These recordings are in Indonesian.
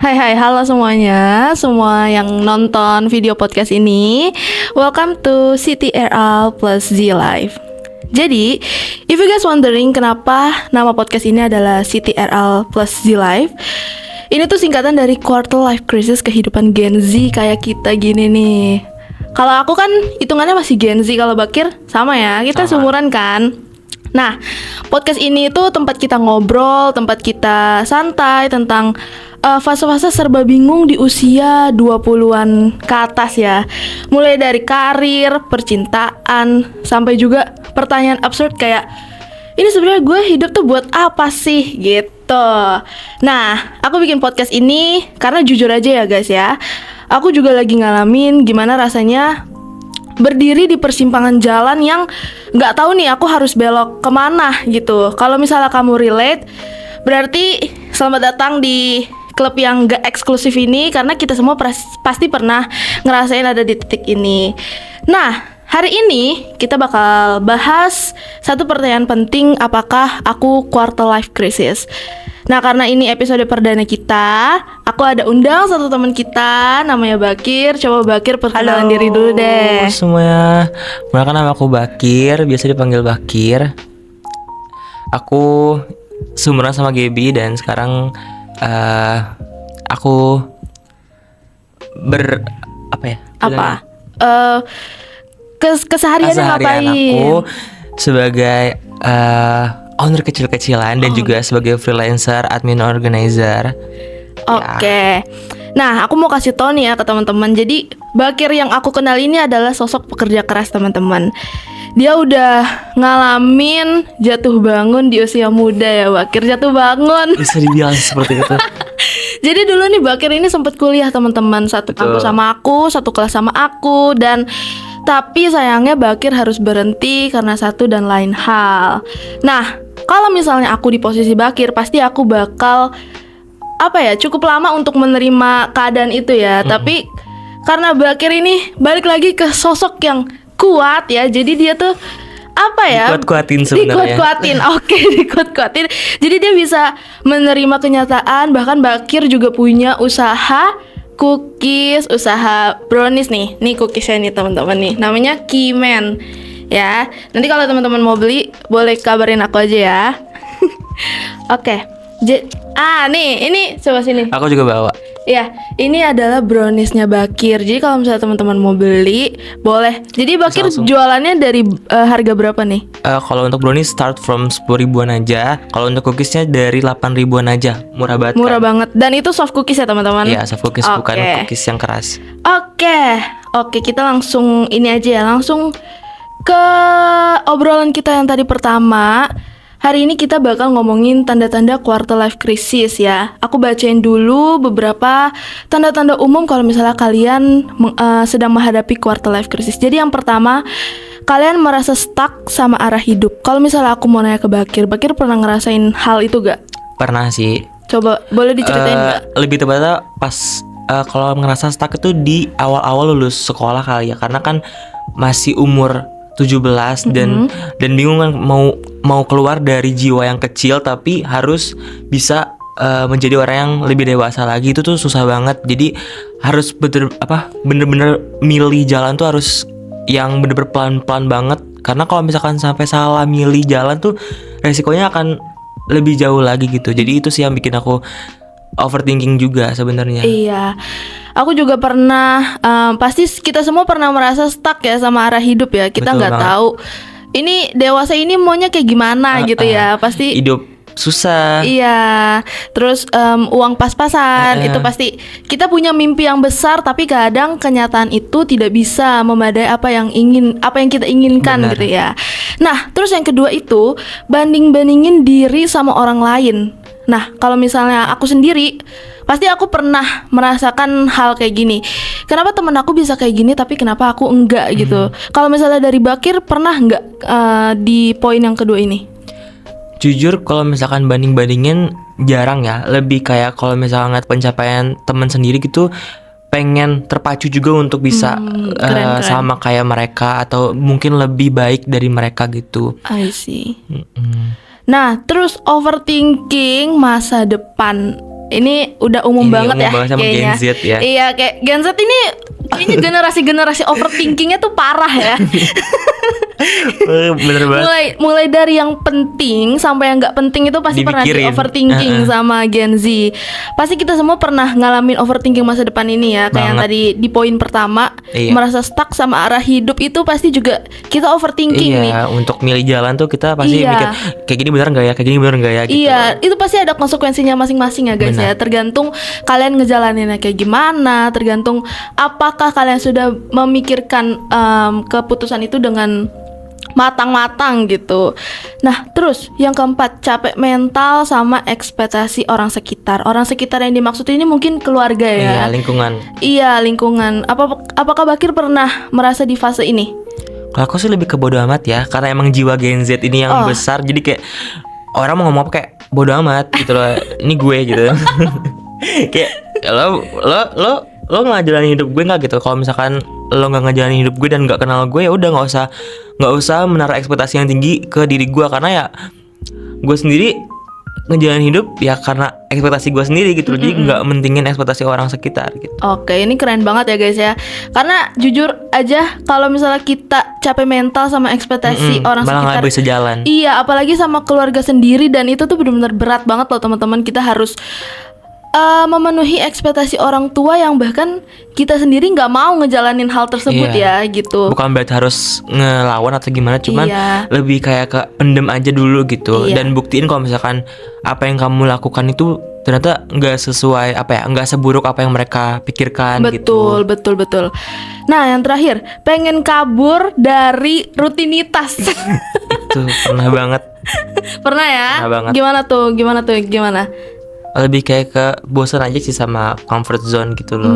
Halo semuanya, semua yang nonton video podcast ini. Welcome to CTRL plus Z Life. Jadi, if you guys wondering kenapa nama podcast ini adalah CTRL plus Z Life, ini tuh singkatan dari Quarter Life Crisis, kehidupan Gen Z kayak kita gini nih. Kalau aku kan hitungannya masih Gen Z, kalau Bakir sama ya, kita seumuran kan. Nah, podcast ini tuh tempat kita ngobrol, tempat kita santai tentang fase-fase serba bingung di usia 20-an ke atas ya. Mulai dari karir, percintaan, sampai juga pertanyaan absurd kayak, ini sebenarnya gue hidup tuh buat apa sih gitu. Nah, aku bikin podcast ini karena jujur aja ya guys ya, aku juga lagi ngalamin gimana rasanya berdiri di persimpangan jalan yang gak tahu nih aku harus belok kemana gitu. Kalau misalnya kamu relate, berarti selamat datang di klub yang gak eksklusif ini, karena kita semua pasti pernah ngerasain ada di titik ini. Nah, hari ini kita bakal bahas satu pertanyaan penting, apakah aku quarter life crisis? Nah, karena ini episode perdana kita, aku ada undang satu teman kita, namanya Bakir. Coba Bakir perkenalan diri dulu deh. Halo semuanya, perkenalkan nama aku Bakir, biasa dipanggil Bakir. Aku seumuran sama Gaby dan sekarang aku kesehariannya ngapain? Aku sebagai owner kecil-kecilan dan juga sebagai freelancer, admin organizer. Oke. Nah, aku mau kasih tau nih ya ke teman-teman. Jadi Bakir yang aku kenal ini adalah sosok pekerja keras teman-teman. Dia udah ngalamin jatuh bangun di usia muda ya Bakir, jatuh bangun. Bisa dibilang seperti itu. Jadi dulu nih Bakir ini sempat kuliah teman-teman, satu kampus sama aku, satu kelas sama aku, dan tapi sayangnya Bakir harus berhenti karena satu dan lain hal. Nah, kalau misalnya aku di posisi Bakir, pasti aku bakal cukup lama untuk menerima keadaan itu ya. Tapi karena Bakir ini balik lagi ke sosok yang kuat ya, jadi dia tuh dikuat-kuatin sebenarnya. Dikuat-kuatin. Jadi dia bisa menerima kenyataan. Bahkan Bakir juga punya usaha cookies, usaha brownies nih. Nih cookiesnya nih teman-teman nih. Namanya Kimen. Ya. Nanti kalau teman-teman mau beli, boleh kabarin aku aja ya. Oke. Nih, ini coba sini. Aku juga bawa. Ya, ini adalah browniesnya Bakir. Jadi kalau misalnya teman-teman mau beli, boleh. Jadi Bakir jualannya dari harga berapa nih? Kalau untuk brownies start from 10 ribuan aja. Kalau untuk cookiesnya dari 8 ribuan aja. Murah banget. Murah banget. Dan itu soft cookies ya teman-teman? Iya, soft cookies, bukan cookies yang keras. Oke, kita langsung ini aja ya. Langsung ke obrolan kita yang tadi pertama. Hari ini kita bakal ngomongin tanda-tanda quarter life crisis ya. Aku bacain dulu beberapa tanda-tanda umum kalau misalnya kalian sedang menghadapi quarter life crisis. Jadi yang pertama, kalian merasa stuck sama arah hidup. Kalau misalnya aku mau nanya ke Bakir pernah ngerasain hal itu gak? Pernah sih. Coba boleh diceritain gak? Lebih tepatnya pas kalau ngerasa stuck itu di awal-awal lulus sekolah kali ya. Karena kan masih umur 17 dan bingung kan mau keluar dari jiwa yang kecil tapi harus bisa menjadi orang yang lebih dewasa lagi. Itu tuh susah banget. Jadi harus bener-bener milih jalan tuh harus yang bener-bener pelan-pelan banget, karena kalau misalkan sampai salah milih jalan tuh resikonya akan lebih jauh lagi gitu. Jadi itu sih yang bikin aku overthinking juga sebenarnya. Iya, aku juga pernah. Pasti kita semua pernah merasa stuck ya sama arah hidup ya. Kita nggak tahu ini dewasa ini maunya kayak gimana gitu ya. Pasti hidup susah. Iya. Terus uang pas-pasan itu pasti. Kita punya mimpi yang besar, tapi kadang kenyataan itu tidak bisa memadai apa yang kita inginkan. Benar. Gitu ya. Nah, terus yang kedua itu banding-bandingin diri sama orang lain. Nah, kalau misalnya aku sendiri, pasti aku pernah merasakan hal kayak gini. Kenapa temen aku bisa kayak gini, tapi kenapa aku enggak gitu. Kalau misalnya dari Bakir, pernah enggak di poin yang kedua ini? Jujur, kalau misalkan banding-bandingin jarang ya. Lebih kayak kalau misalnya ngeliat pencapaian temen sendiri gitu, pengen terpacu juga untuk bisa keren. Sama kayak mereka, atau mungkin lebih baik dari mereka gitu. I see. Nah, terus overthinking masa depan. Ini udah umum Ini banget umum ya banget sama kayaknya. Gen Z ya. Iya, kayak Gen Z ini kayaknya generasi overthinkingnya tuh parah ya. Bener banget. mulai dari yang penting sampai yang nggak penting itu pasti pernah di Dipikirin. overthinking sama Gen Z. Pasti kita semua pernah ngalamin overthinking masa depan ini ya. Kayak yang Banget. tadi di poin pertama, Iya. merasa stuck sama arah hidup itu pasti juga kita overthinking nih. Iya, untuk milih jalan tuh kita pasti Iya. mikir kayak gini bener nggak ya, kayak gini bener nggak ya gitu. Iya, itu pasti ada konsekuensinya masing-masing ya guys Benar. ya. Tergantung kalian ngejalaninnya kayak gimana, tergantung apakah kalian sudah memikirkan keputusan itu dengan matang-matang gitu. Nah, terus yang keempat, capek mental sama ekspektasi orang sekitar. Orang sekitar yang dimaksud ini mungkin keluarga ya. Iya, lingkungan. Iya, lingkungan. Apakah Bakir pernah merasa di fase ini? Kalau aku sih lebih ke bodo amat ya, karena emang jiwa Gen Z ini yang besar, jadi kayak orang mau ngomong apa kayak bodo amat gitu loh. Ini gue gitu. Kayak lo ngejalanin hidup gue nggak gitu. Kalau misalkan lo nggak ngejalanin hidup gue dan nggak kenal gue, ya udah nggak usah menaruh ekspektasi yang tinggi ke diri gue, karena ya gue sendiri ngejalanin hidup ya karena ekspektasi gue sendiri gitu. Jadi nggak mentingin ekspektasi orang sekitar gitu. Oke, ini keren banget ya guys ya. Karena jujur aja kalau misalnya kita capek mental sama ekspektasi orang Malah sekitar, nggak bisa jalan. iya, apalagi sama keluarga sendiri, dan itu tuh benar-benar berat banget loh teman-teman. Kita harus memenuhi ekspektasi orang tua yang bahkan kita sendiri nggak mau ngejalanin hal tersebut Iya. ya gitu. Bukan berarti harus ngelawan atau gimana, cuman Iya. lebih kayak ke pendem aja dulu gitu. Iya. Dan buktiin kalau misalkan apa yang kamu lakukan itu ternyata nggak sesuai nggak seburuk apa yang mereka pikirkan gitu. Betul. Nah, yang terakhir, pengen kabur dari rutinitas. Itu pernah banget. Pernah ya? Pernah banget. Gimana? Lebih kayak ke bosan aja sih sama comfort zone gitu loh.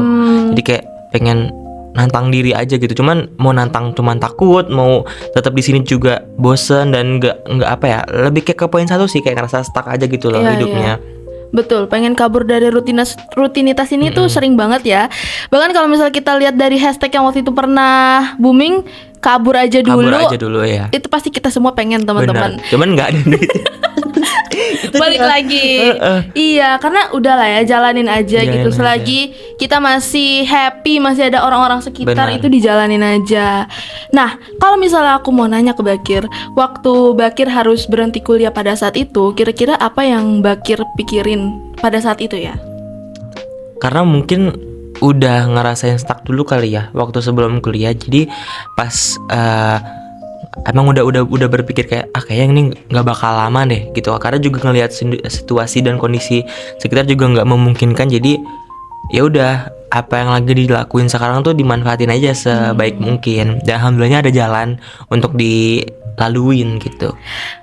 Jadi kayak pengen nantang diri aja gitu. Cuman mau nantang cuman takut, mau tetap di sini juga bosan dan nggak apa ya. Lebih kayak ke poin satu sih, kayak ngerasa stuck aja gitu loh Iya, hidupnya. Betul, pengen kabur dari rutinitas ini tuh sering banget ya. Bahkan kalau misalnya kita lihat dari hashtag yang waktu itu pernah booming, kabur aja dulu. Kabur aja dulu ya. Itu pasti kita semua pengen teman-teman. Benar. Cuman nggak ada duit. Balik lagi. Iya, karena udahlah ya, jalanin aja Jalanin gitu. aja. Selagi kita masih happy, masih ada orang-orang sekitar, Benar. itu dijalanin aja. Nah, kalau misalnya aku mau nanya ke Bakir, waktu Bakir harus berhenti kuliah pada saat itu, kira-kira apa yang Bakir pikirin pada saat itu ya? Karena mungkin udah ngerasain stuck dulu kali ya waktu sebelum kuliah. Jadi pas emang udah berpikir kayak kayaknya ini nggak bakal lama deh gitu. Karena juga ngelihat situasi dan kondisi sekitar juga nggak memungkinkan. Jadi ya udah, apa yang lagi dilakuin sekarang tuh dimanfaatin aja sebaik mungkin. Dan alhamdulillahnya ada jalan untuk dilaluin gitu.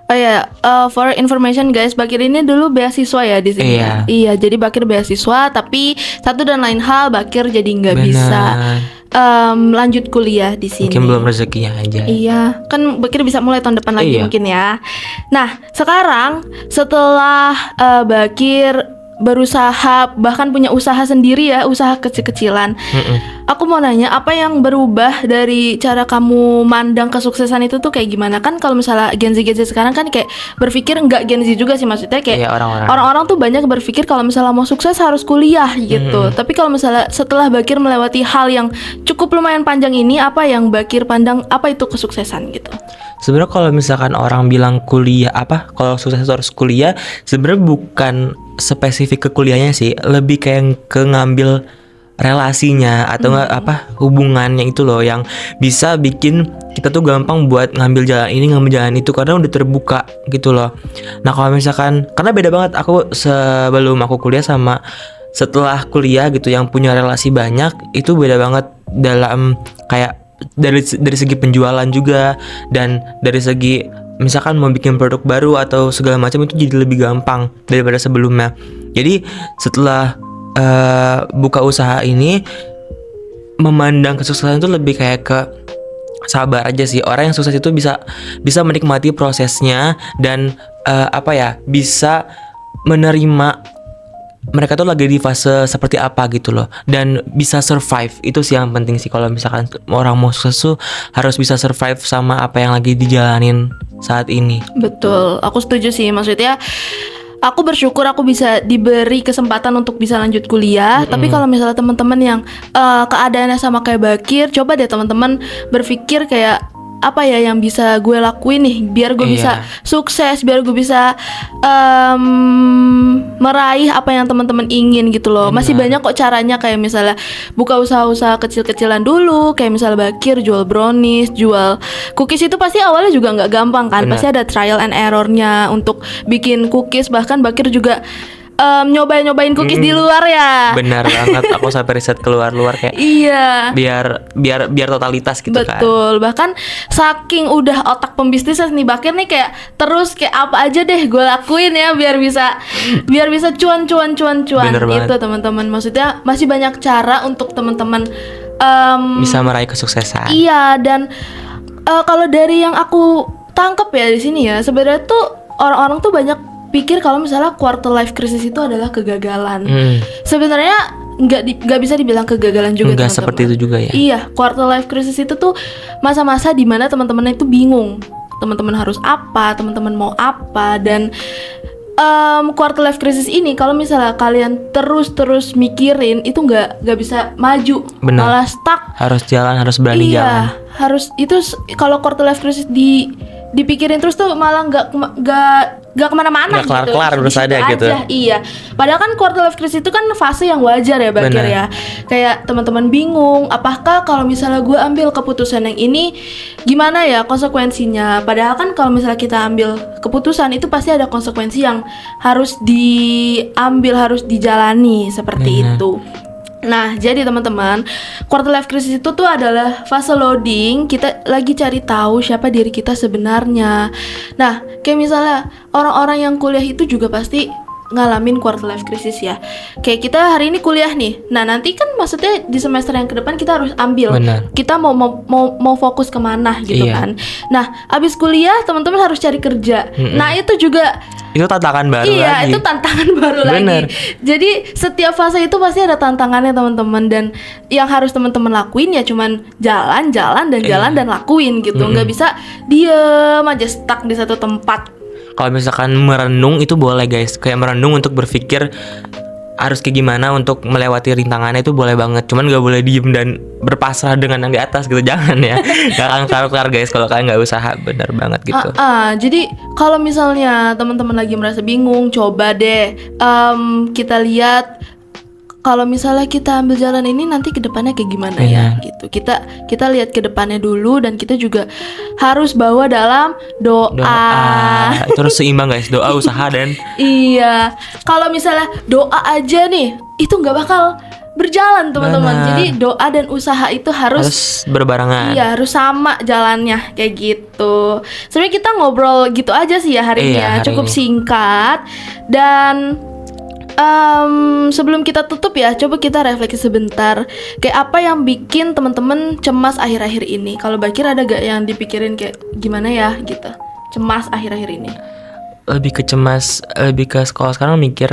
Oh ya, for information guys, Bakir ini dulu beasiswa ya di sini. Iya. Iya, jadi Bakir beasiswa, tapi satu dan lain hal Bakir jadi nggak Benar. bisa lanjut kuliah di sini. Mungkin belum rezekinya aja. Iya, kan Bakir bisa mulai tahun depan lagi Iya. mungkin ya. Nah, sekarang setelah Bakir berusaha, bahkan punya usaha sendiri ya, usaha kecil-kecilan. Aku mau nanya, apa yang berubah dari cara kamu mandang kesuksesan itu tuh kayak gimana? Kan kalau misalnya Gen Z sekarang kan kayak berpikir, nggak Gen Z juga sih, maksudnya kayak Iya, orang-orang. orang-orang tuh banyak berpikir kalau misalnya mau sukses harus kuliah gitu. Tapi kalau misalnya setelah Bakir melewati hal yang cukup lumayan panjang ini, apa yang Bakir pandang, apa itu kesuksesan gitu? Sebenarnya kalau misalkan orang bilang kuliah kalau sukses itu harus kuliah, sebenarnya bukan spesifik ke kuliahnya sih, lebih kayak ke ngambil relasinya atau hubungannya itu loh yang bisa bikin kita tuh gampang buat ngambil jalan ini, ngambil jalan itu karena udah terbuka gitu loh. Nah, kalau misalkan karena beda banget aku sebelum aku kuliah sama setelah kuliah gitu, yang punya relasi banyak itu beda banget dalam kayak dari segi penjualan juga, dan dari segi misalkan mau bikin produk baru atau segala macam itu jadi lebih gampang daripada sebelumnya. Jadi setelah buka usaha ini, memandang kesuksesan itu lebih kayak ke sabar aja sih. Orang yang sukses itu bisa menikmati prosesnya dan bisa menerima mereka tuh lagi di fase seperti apa gitu loh, dan bisa survive. Itu sih yang penting sih. Kalau misalkan orang mau sukses tuh harus bisa survive sama apa yang lagi dijalanin saat ini. Betul, aku setuju sih. Maksudnya aku bersyukur aku bisa diberi kesempatan untuk bisa lanjut kuliah. Tapi kalau misalnya teman-teman yang keadaannya sama kayak Bakir, coba deh teman-teman berpikir kayak apa ya yang bisa gue lakuin nih biar gue bisa sukses, biar gue bisa meraih apa yang teman-teman ingin gitu loh. Masih banyak kok caranya, kayak misalnya buka usaha-usaha kecil-kecilan dulu, kayak misalnya Bakir jual brownies, jual cookies, itu pasti awalnya juga nggak gampang kan. Pasti ada trial and errornya untuk bikin cookies. Bahkan Bakir juga nyobain cookies di luar ya. Benar banget, aku sampai riset keluar-luar kayak Iya. biar totalitas gitu kan. Betul. Bahkan saking udah otak pembisnisnya nih Bakir nih, kayak terus kayak apa aja deh gue lakuin ya biar bisa cuan. Bener Itu banget. teman-teman. Maksudnya masih banyak cara untuk teman-teman Bisa meraih kesuksesan. iya. Dan kalau dari yang aku tangkep ya di sini ya, sebenarnya tuh orang-orang tuh banyak pikir kalau misalnya quarter life crisis itu adalah kegagalan. Sebenarnya nggak bisa dibilang kegagalan juga, Enggak teman-teman. seperti itu juga ya. Iya, quarter life crisis itu tuh masa-masa dimana teman-teman itu bingung, teman-teman harus apa, teman-teman mau apa. Dan quarter life crisis ini kalau misalnya kalian terus mikirin itu nggak bisa maju, Benar. malah stuck. Harus jalan, harus berani jalan. Iya, harus itu kalau quarter life crisis dipikirin terus tuh malah nggak kemana-mana Nggak gitu. kelar-kelar Di terus situ ada gitu. Iya. Padahal kan quarter life crisis itu kan fase yang wajar ya Bakir Benar. ya. Kayak teman-teman bingung, apakah kalau misalnya gue ambil keputusan yang ini gimana ya konsekuensinya? Padahal kan kalau misalnya kita ambil keputusan itu pasti ada konsekuensi yang harus diambil, harus dijalani seperti Benar. itu. Nah, jadi teman-teman, quarter life crisis itu tuh adalah fase loading, kita lagi cari tahu siapa diri kita sebenarnya. Nah, kayak misalnya orang-orang yang kuliah itu juga pasti ngalamin quarter life crisis ya. Kayak kita hari ini kuliah nih. Nah, nanti kan maksudnya di semester yang ke depan kita harus ambil. Benar. Kita mau fokus kemana gitu Iya. kan. Nah, abis kuliah teman-teman harus cari kerja. Nah, itu juga Itu tantangan baru iya, lagi. itu tantangan baru Bener. lagi. Jadi setiap fase itu pasti ada tantangannya teman-teman, dan yang harus teman-teman lakuin ya cuman jalan dan lakuin gitu. Nggak bisa diem aja stuck di satu tempat. Kalau misalkan merenung itu boleh guys, kayak merenung untuk berpikir harus kayak gimana untuk melewati rintangannya itu boleh banget. Cuman gak boleh diem dan berpasrah dengan yang di atas gitu, jangan ya. Gak akan kelar-kelar guys kalau kalian gak usaha, benar banget gitu. Jadi kalau misalnya teman-teman lagi merasa bingung, coba deh kita lihat kalau misalnya kita ambil jalan ini nanti ke depannya kayak gimana ya gitu. Kita lihat ke depannya dulu, dan kita juga harus bawa dalam doa. Itu harus seimbang guys, doa, usaha dan Iya. Kalau misalnya doa aja nih, itu nggak bakal berjalan teman-teman. Benar. Jadi doa dan usaha itu harus berbarengan. iya, harus sama jalannya kayak gitu. Sebenarnya kita ngobrol gitu aja sih ya hari ini Iya, ya, hari cukup ini. singkat. Dan sebelum kita tutup ya, coba kita refleksi sebentar. Kayak apa yang bikin teman-teman cemas akhir-akhir ini? Kalau Bakir ada gak yang dipikirin kayak gimana ya gitu? Cemas akhir-akhir ini. Lebih ke cemas, lebih ke sekolah sekarang mikir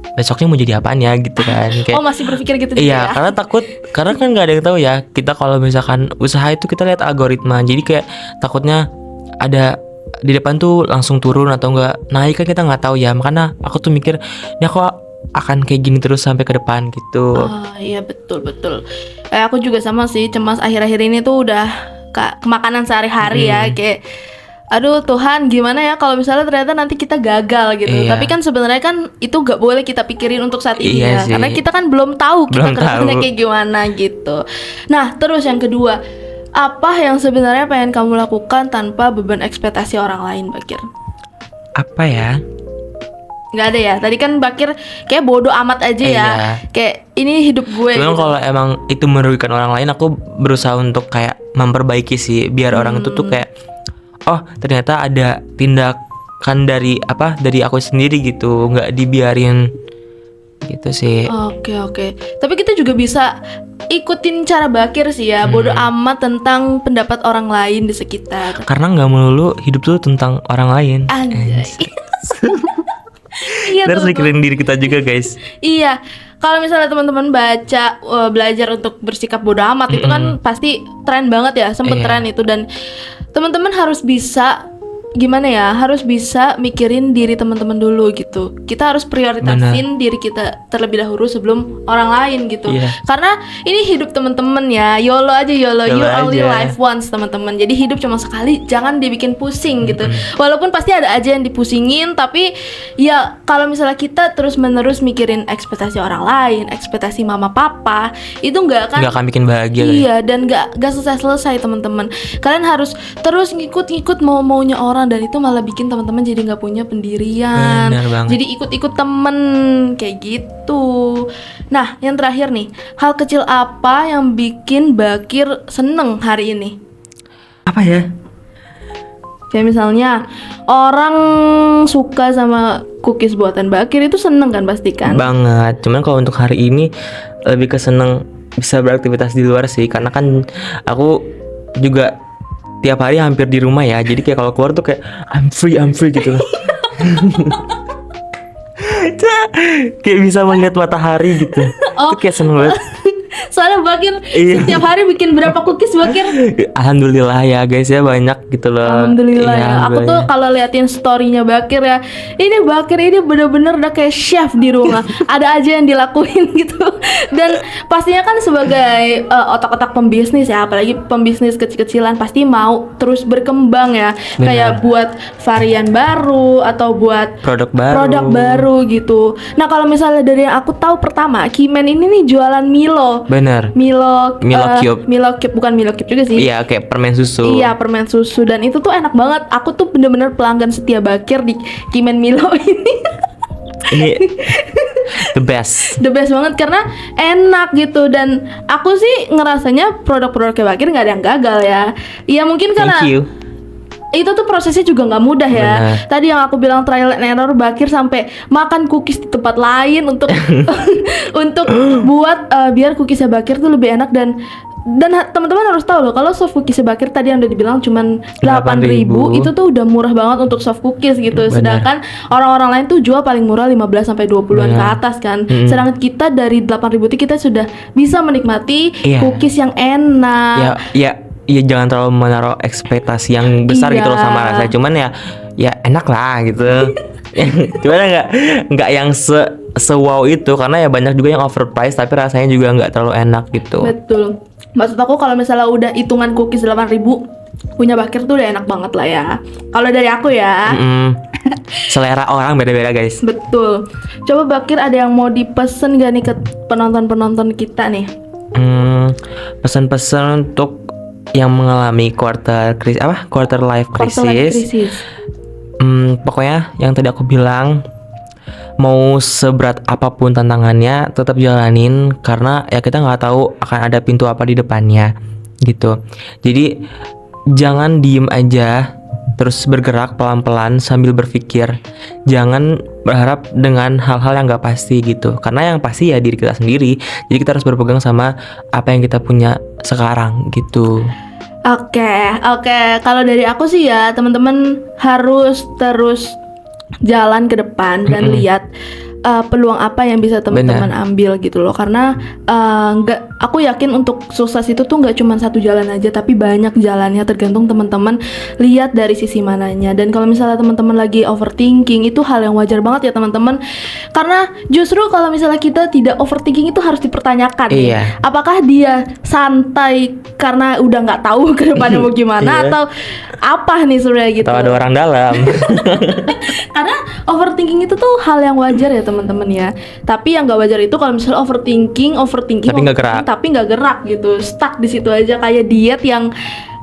besoknya mau jadi apaan ya gitu kan. Kayak, Oh, masih berpikir gitu juga iya, ya? karena takut, karena kan nggak ada yang tahu ya. Kita kalau misalkan usaha itu kita lihat algoritma, jadi kayak takutnya ada di depan tuh langsung turun atau nggak naik, kan kita nggak tahu ya. Makanya aku tuh mikir, ini aku akan kayak gini terus sampai ke depan gitu. Iya, betul. Aku juga sama sih, cemas akhir-akhir ini tuh udah kemakanan sehari-hari ya. Kayak aduh Tuhan, gimana ya kalau misalnya ternyata nanti kita gagal gitu. Iya. Tapi kan sebenarnya kan itu gak boleh kita pikirin untuk saat ini Iya ya, sih. karena kita kan belum tahu kita Belum kedepannya tahu. kayak gimana gitu. Nah, terus yang kedua, apa yang sebenarnya pengen kamu lakukan tanpa beban ekspektasi orang lain, Bakir? Apa ya? Nggak ada ya? Tadi kan Bakir kayak bodoh amat aja ya. Iya. Kayak ini hidup gue Cuman gitu. kalau emang itu merugikan orang lain, aku berusaha untuk kayak memperbaiki sih, biar orang itu tuh kayak, oh ternyata ada tindakan dari aku sendiri gitu, nggak dibiarin gitu sih. Oke. Tapi kita juga bisa ikutin cara Bakir sih ya, bodoh amat tentang pendapat orang lain di sekitar. Karena nggak melulu hidup tuh tentang orang lain. Anjay. Iya, Harus teman-teman. mikirin diri kita juga guys. Iya. Kalau misalnya teman-teman belajar untuk bersikap bodoh amat, itu kan pasti tren banget ya, sempet Iya. tren itu. Dan teman-teman harus bisa gimana ya, harus bisa mikirin diri teman-teman dulu gitu. Kita harus prioritasin diri kita terlebih dahulu sebelum orang lain gitu. Karena ini hidup teman-teman ya, YOLO aja YOLO, you only live once teman-teman. Jadi hidup cuma sekali, jangan dibikin pusing gitu. Walaupun pasti ada aja yang dipusingin, tapi ya kalau misalnya kita terus-menerus mikirin ekspektasi orang lain, ekspektasi mama papa, itu nggak akan bikin bahagia. Iya, dan nggak selesai teman-teman. Kalian harus terus ngikut maunya orang, dan itu malah bikin teman-teman jadi nggak punya pendirian. Jadi ikut-ikut temen kayak gitu. Nah, yang terakhir nih, hal kecil apa yang bikin Bakir seneng hari ini? Apa ya? Kayak misalnya orang suka sama cookies buatan Bakir, itu seneng kan pasti kan? Banget. Cuman kalau untuk hari ini lebih ke seneng bisa beraktivitas di luar sih, karena kan aku juga tiap hari hampir di rumah ya, jadi kayak kalau keluar tuh kayak I'm free gitu. Kayak bisa melihat matahari gitu. Itu kayak seneng banget. Soalnya Bakir setiap hari bikin berapa cookies Bakir? Alhamdulillah ya guys ya, banyak gitu loh. Alhamdulillah ya. Aku tuh kalau liatin story-nya Bakir ya, ini Bakir ini bener-bener udah kayak chef di rumah. Ada aja yang dilakuin gitu. Dan pastinya kan sebagai otak-otak pembisnis ya, apalagi pembisnis kecil-kecilan, pasti mau terus berkembang ya. Kayak buat varian baru atau buat produk baru gitu. Nah, kalau misalnya dari yang aku tahu pertama, Kimen ini nih jualan Milo. Bener. Milo Cube. Milo Cube, bukan Milo Cube juga sih. Iya, kayak permen susu. Iya, permen susu, dan itu tuh enak banget. Aku tuh bener-bener pelanggan setia Bakir di Kimen Milo ini. Ini the best banget karena enak gitu, dan aku sih ngerasanya produk-produk kayak Bakir nggak ada yang gagal ya. Iya, mungkin karena itu tuh prosesnya juga nggak mudah ya. Tadi yang aku bilang trial and error, Bakir sampai makan cookies di tempat lain untuk untuk buat biar cookiesnya Bakir tuh lebih enak, dan teman-teman harus tahu loh, kalau soft cookiesnya Bakir tadi yang udah dibilang cuman 8.000, itu tuh udah murah banget untuk soft cookies gitu. Sedangkan orang-orang lain tuh jual paling murah 15 sampai 20-an ke atas kan. Sedangkan kita dari 8.000 itu kita sudah bisa menikmati cookies yang enak. Iya, jangan terlalu menaruh ekspektasi yang besar gitu loh sama rasanya. Cuman ya enak lah gitu. Cuman nggak yang se-wow itu, karena ya banyak juga yang overpriced tapi rasanya juga nggak terlalu enak gitu. Betul. Maksud aku kalau misalnya udah hitungan cookies 8.000, punya Bakir tuh udah enak banget lah ya. Kalau dari aku ya. Selera orang beda-beda guys. Betul. Coba Bakir ada yang mau dipesen gak nih ke penonton-penonton kita nih? Pesan-pesan untuk yang mengalami quarter life crisis. Pokoknya yang tadi aku bilang, mau seberat apapun tantangannya tetap jalanin, karena ya kita nggak tahu akan ada pintu apa di depannya gitu. Jadi jangan diem aja, terus bergerak pelan-pelan sambil berpikir. Jangan berharap dengan hal-hal yang nggak pasti gitu, karena yang pasti ya diri kita sendiri. Jadi kita harus berpegang sama apa yang kita punya sekarang gitu. Oke. Kalau dari aku sih ya, teman-teman harus terus jalan ke depan dan lihat peluang apa yang bisa teman-teman ambil gitu loh. Karena aku yakin untuk sukses itu tuh nggak cuma satu jalan aja, tapi banyak jalannya, tergantung teman-teman lihat dari sisi mananya. Dan kalau misalnya teman-teman lagi overthinking, itu hal yang wajar banget ya teman-teman, karena justru kalau misalnya kita tidak overthinking itu harus dipertanyakan. Apakah dia santai karena udah nggak tahu ke depannya mau gimana, atau apa nih sebenarnya gitu. Atau ada orang dalam. Karena overthinking itu tuh hal yang wajar ya teman-teman ya. Tapi yang nggak wajar itu kalau misalnya overthinking tapi nggak gerak gitu, stuck di situ aja kayak diet yang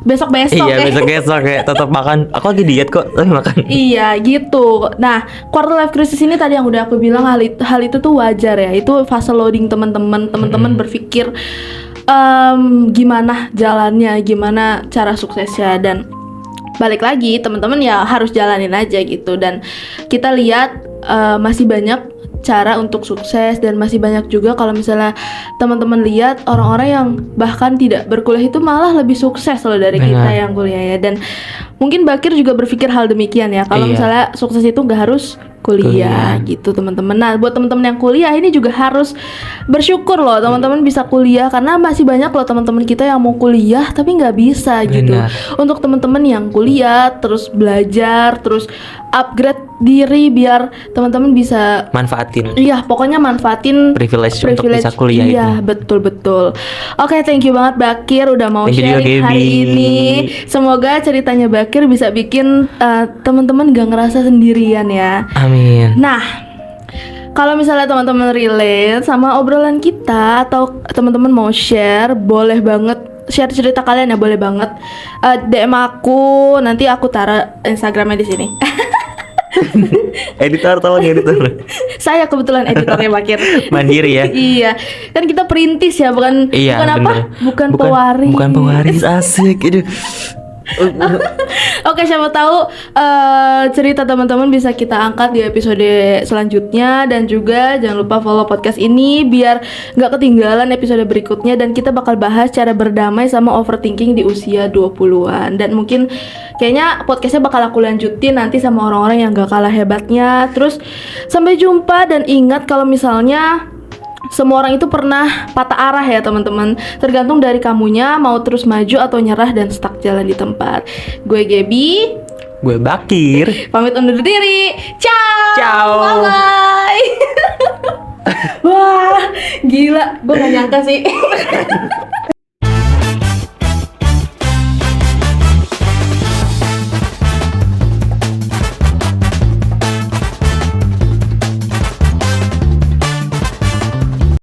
besok-besok. Besok-besok kayak tetap makan. Aku lagi diet kok, tapi makan. Iya gitu. Nah, quarter life crisis ini tadi yang udah aku bilang, hal itu tuh wajar ya. Itu fase loading teman-teman. Teman-teman berpikir gimana jalannya, gimana cara suksesnya, dan balik lagi teman-teman ya harus jalanin aja gitu. Dan kita lihat masih banyak cara untuk sukses. Dan masih banyak juga kalau misalnya teman-teman lihat orang-orang yang bahkan tidak berkuliah itu malah lebih sukses loh dari kita Benar. yang kuliah ya. Dan mungkin Bakir juga berpikir hal demikian ya. Kalau Iya. misalnya sukses itu nggak harus kuliah gitu teman-teman. Nah buat teman-teman yang kuliah ini juga harus bersyukur loh teman-teman bisa kuliah, karena masih banyak loh teman-teman kita yang mau kuliah tapi nggak bisa gitu. Benar. Untuk teman-teman yang kuliah terus belajar terus upgrade diri biar teman-teman bisa, Manfaatin iya pokoknya manfaatin privilege untuk bisa kuliah iya, itu. betul. Oke, thank you banget Bakir udah mau Thank you juga, sharing hari Gaby. ini. Semoga ceritanya Bakir bisa bikin teman-teman gak ngerasa sendirian ya. Amin. Nah, kalau misalnya teman-teman relate sama obrolan kita atau teman-teman mau share, boleh banget share cerita kalian ya, boleh banget. DM aku, nanti aku taruh Instagramnya di sini. Editor, tolong editor. Saya kebetulan editornya Bakir. Mandiri ya. Iya, kan kita perintis ya, bukan Iya, bukan apa? bener. Bukan pewaris. Bukan pewaris, asik. Aduh. Oke, siapa tahu cerita teman-teman bisa kita angkat di episode selanjutnya. Dan juga jangan lupa follow podcast ini biar nggak ketinggalan episode berikutnya. Dan kita bakal bahas cara berdamai sama overthinking di usia 20-an. Dan mungkin kayaknya podcastnya bakal aku lanjutin nanti sama orang-orang yang gak kalah hebatnya. Terus sampai jumpa, dan ingat kalau misalnya semua orang itu pernah patah arah ya teman-teman. Tergantung dari kamunya mau terus maju atau nyerah dan stuck jalan di tempat. Gue Gaby, Gue Bakir. pamit undur diri. Ciao. Ciao. Bye. Wah, gila, gue gak nyangka sih.